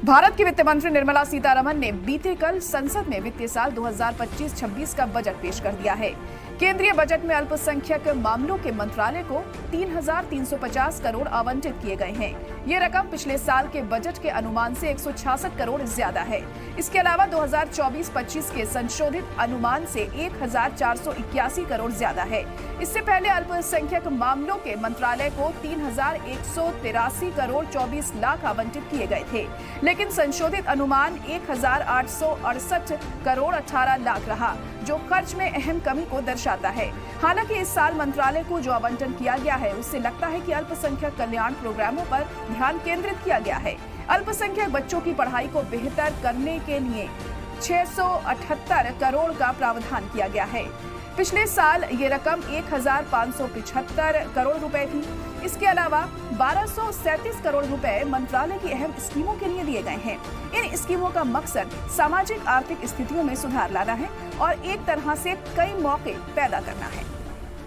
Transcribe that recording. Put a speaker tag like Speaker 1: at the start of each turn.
Speaker 1: भारत की वित्त मंत्री निर्मला सीतारमण ने बीते कल संसद में वित्तीय साल 2025-26 का बजट पेश कर दिया है। केंद्रीय बजट में अल्पसंख्यक मामलों के मंत्रालय को 3,350 करोड़ आवंटित किए गए हैं। ये रकम पिछले साल के बजट के अनुमान से 166 करोड़ ज्यादा है। इसके अलावा 2024-25 के संशोधित अनुमान से 1,481 करोड़ ज्यादा है। इससे पहले अल्पसंख्यक मामलों के मंत्रालय को 3,183 करोड़ 24 लाख आवंटित किए गए थे, लेकिन संशोधित अनुमान 1,868 करोड़ 18 लाख रहा, जो खर्च में अहम कमी को दर्शाता है। हालांकि इस साल मंत्रालय को जो आवंटन किया गया है, उससे लगता है कि अल्पसंख्यक कल्याण प्रोग्रामों पर ध्यान केंद्रित किया गया है। अल्पसंख्यक बच्चों की पढ़ाई को बेहतर करने के लिए 678 करोड़ का प्रावधान किया गया है। पिछले साल ये रकम 1,575 करोड़ रुपए थी। इसके अलावा 1,237 करोड़ रुपए मंत्रालय की अहम स्कीमों के लिए दिए गए हैं। इन स्कीमों का मकसद सामाजिक आर्थिक स्थितियों में सुधार लाना है और एक तरह से कई मौके पैदा करना है।